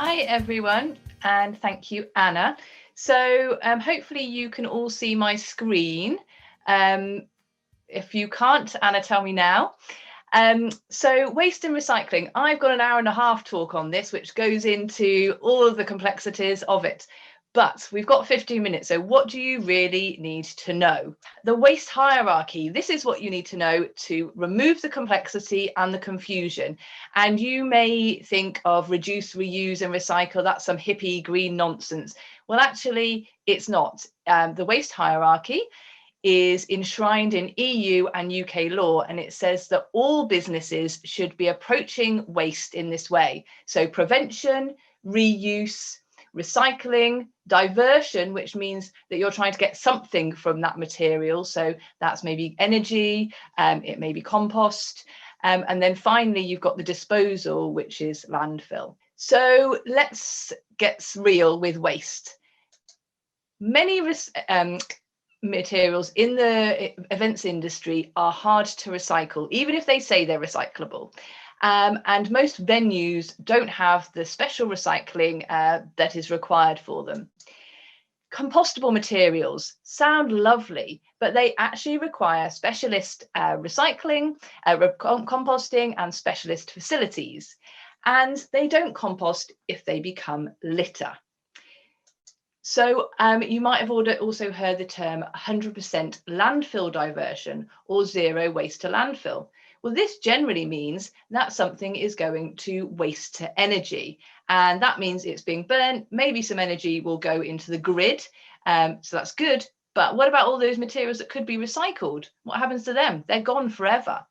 Hi everyone, and thank you, Anna. So hopefully you can all see my screen. If you can't, Anna, tell me now. So waste and recycling, I've got an hour and a half talk on this, which goes into all of the complexities of it. But we've got 15 minutes, so what do you really need to know? The waste hierarchy, this is what you need to know to remove the complexity and the confusion. And you may think of reduce, reuse and recycle, that's some hippie green nonsense. Well, actually, it's not. The waste hierarchy is enshrined in EU and UK law, and it says that all businesses should be approaching waste in this way. So prevention, reuse, recycling, diversion, which means that you're trying to get something from that material. So that's maybe energy, it may be compost. And then finally, you've got the disposal, which is landfill. So let's get real with waste. Many materials in the events industry are hard to recycle, even if they say they're recyclable. And most venues don't have the special recycling that is required for them. Compostable materials sound lovely, but they actually require specialist recycling, composting and specialist facilities. And they don't compost if they become litter. So you might have also heard the term 100% landfill diversion or zero waste to landfill. Well, this generally means that something is going to waste to energy, and that means it's being burnt. Maybe some energy will go into the grid, so that's good. But what about all those materials that could be recycled? What happens to them? They're gone forever.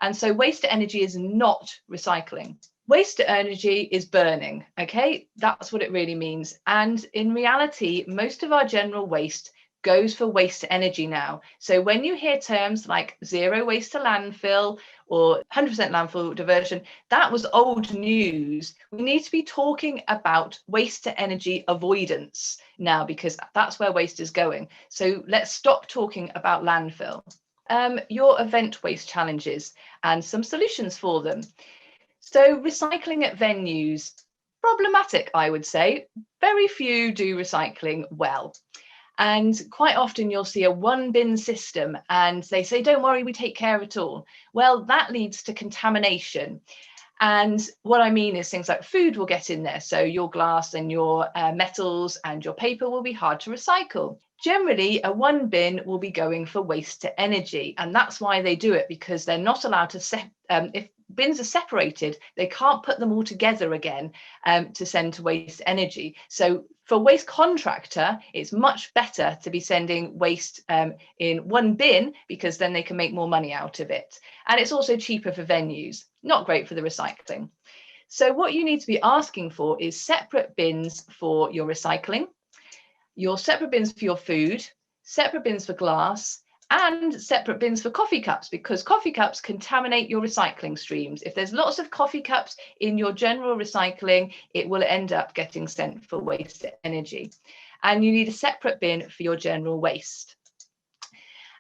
And so waste to energy is not recycling. Waste to energy is burning, okay? That's what it really means. And in reality, most of our general waste goes for waste to energy now. So when you hear terms like zero waste to landfill or 100% landfill diversion, that was old news. We need to be talking about waste to energy avoidance now, because that's where waste is going. So let's stop talking about landfill. Your event waste challenges and some solutions for them. So recycling at venues, problematic, I would say. Very few do recycling well. And quite often you'll see a one bin system and they say, don't worry, we take care of it all. Well, that leads to contamination. And what I mean is things like food will get in there. So your glass and your metals and your paper will be hard to recycle. Generally, a one bin will be going for waste to energy. And that's why they do it, because they're not allowed to, if bins are separated, they can't put them all together again to send to waste energy. So for waste contractor, it's much better to be sending waste in one bin, because then they can make more money out of it. And it's also cheaper for venues, not great for the recycling. So what you need to be asking for is separate bins for your recycling, your separate bins for your food, separate bins for glass, and separate bins for coffee cups, because coffee cups contaminate your recycling streams. If there's lots of coffee cups in your general recycling, it will end up getting sent for waste energy. And you need a separate bin for your general waste.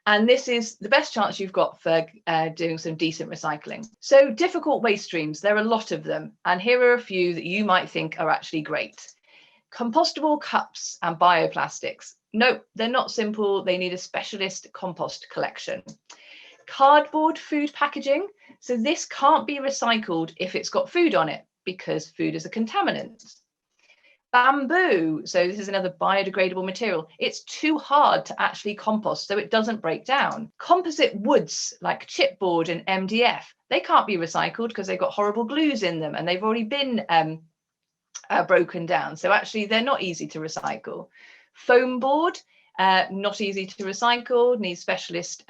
And this is the best chance you've got for doing some decent recycling. So difficult waste streams, there are a lot of them. And here are a few that you might think are actually great. Compostable cups and bioplastics. No, they're not simple. They need a specialist compost collection. Cardboard food packaging. So this can't be recycled if it's got food on it, because food is a contaminant. Bamboo. So this is another biodegradable material. It's too hard to actually compost, so it doesn't break down. Composite woods like chipboard and MDF. They can't be recycled because they've got horrible glues in them and they've already been broken down. So actually they're not easy to recycle. Foam board, not easy to recycle, needs specialist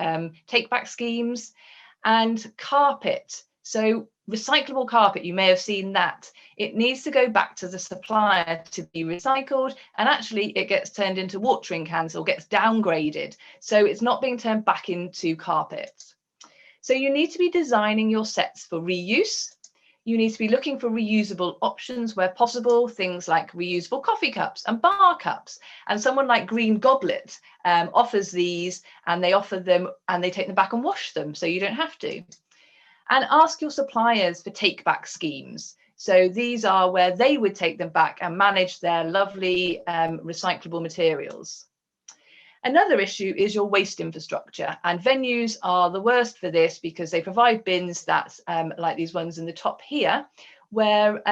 take back schemes. And carpet. So recyclable carpet, you may have seen that. It needs to go back to the supplier to be recycled, and actually it gets turned into watering cans or gets downgraded. So it's not being turned back into carpets. So you need to be designing your sets for reuse. You need to be looking for reusable options where possible, things like reusable coffee cups and bar cups. And someone like Green Goblet offers these, and they offer them and they take them back and wash them, so you don't have to. And ask your suppliers for take back schemes. So these are where they would take them back and manage their lovely recyclable materials. Another issue is your waste infrastructure, and venues are the worst for this because they provide bins that's like these ones in the top here, where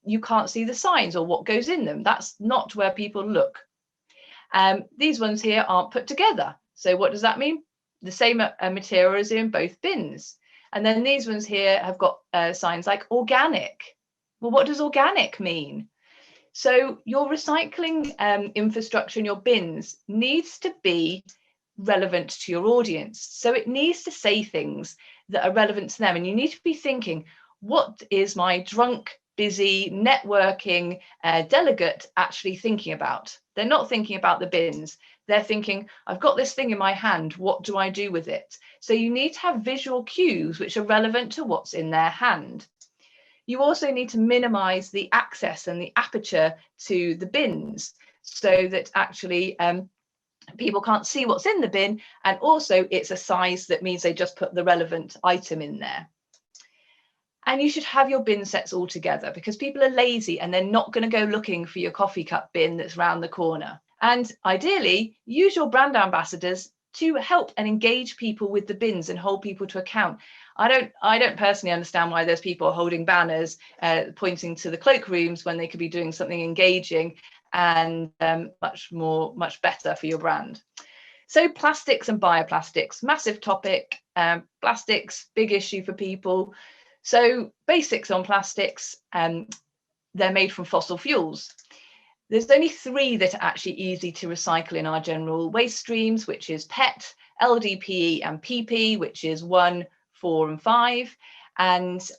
you can't see the signs or what goes in them. That's not where people look. These ones here aren't put together. So what does that mean? The same material is in both bins. And then these ones here have got signs like organic. Well, what does organic mean? So your recycling infrastructure in your bins needs to be relevant to your audience. So it needs to say things that are relevant to them. And you need to be thinking, what is my drunk, busy, networking delegate actually thinking about? They're not thinking about the bins. They're thinking, I've got this thing in my hand. What do I do with it? So you need to have visual cues which are relevant to what's in their hand. You also need to minimize the access and the aperture to the bins so that actually people can't see what's in the bin. And also it's a size that means they just put the relevant item in there. And you should have your bin sets all together because people are lazy and they're not going to go looking for your coffee cup bin that's round the corner. And ideally, use your brand ambassadors to help and engage people with the bins and hold people to account. I don't personally understand why there's people holding banners pointing to the cloakrooms when they could be doing something engaging and much better for your brand. So plastics and bioplastics, massive topic. Plastics, big issue for people. So basics on plastics, they're made from fossil fuels. There's only 3 that are actually easy to recycle in our general waste streams, which is PET, LDPE and PP, which is 1, 4 and 5. And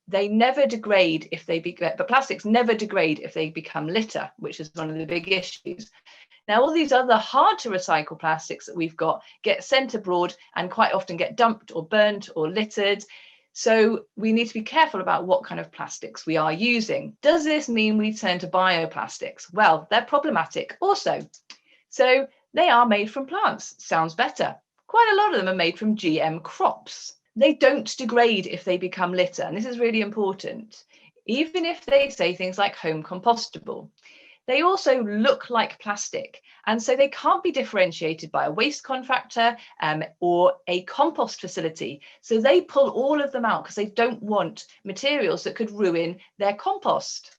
they never degrade if they but plastics never degrade if they become litter, which is one of the big issues. Now, all these other hard to recycle plastics that we've got get sent abroad and quite often get dumped or burnt or littered. So we need to be careful about what kind of plastics we are using. Does this mean we turn to bioplastics? Well, they're problematic also. So they are made from plants. Sounds better. Quite a lot of them are made from GM crops. They don't degrade if they become litter. And this is really important. Even if they say things like home compostable. They also look like plastic, and so they can't be differentiated by a waste contractor or a compost facility. So they pull all of them out because they don't want materials that could ruin their compost.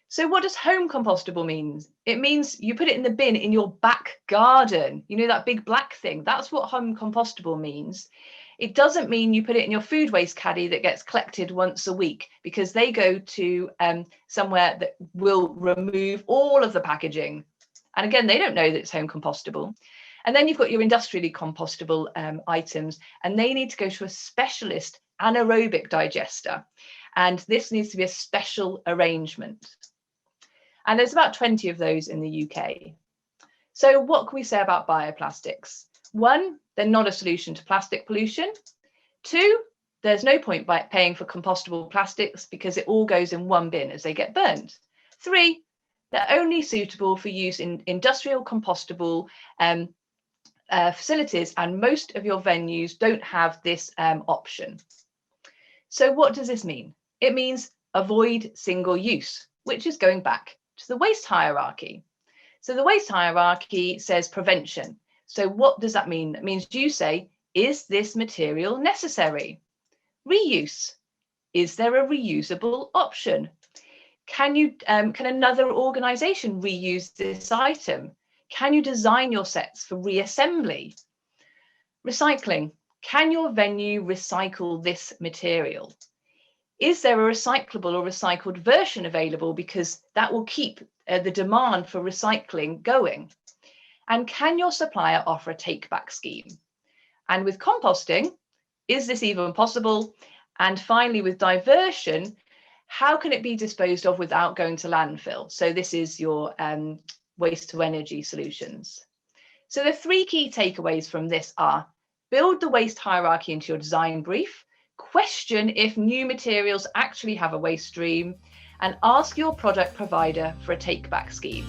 So what does home compostable mean? It means you put it in the bin in your back garden. You know, that big black thing? That's what home compostable means. It doesn't mean you put it in your food waste caddy that gets collected once a week, because they go to somewhere that will remove all of the packaging. And again, they don't know that it's home compostable. And then you've got your industrially compostable items, and they need to go to a specialist anaerobic digester. And this needs to be a special arrangement. And there's about 20 of those in the UK. So what can we say about bioplastics? 1, they're not a solution to plastic pollution. 2, there's no point by paying for compostable plastics because it all goes in one bin as they get burned. 3, they're only suitable for use in industrial compostable facilities, and most of your venues don't have this option. So what does this mean? It means avoid single use, which is going back to the waste hierarchy. So the waste hierarchy says prevention. So what does that mean? That means you say, is this material necessary? Reuse. Is there a reusable option? Can another organization reuse this item? Can you design your sets for reassembly? Recycling. Can your venue recycle this material? Is there a recyclable or recycled version available? Because that will keep the demand for recycling going. And can your supplier offer a take-back scheme? And with composting, is this even possible? And finally, with diversion, how can it be disposed of without going to landfill? So this is your waste to energy solutions. So the 3 key takeaways from this are: build the waste hierarchy into your design brief, question if new materials actually have a waste stream, and ask your product provider for a take-back scheme.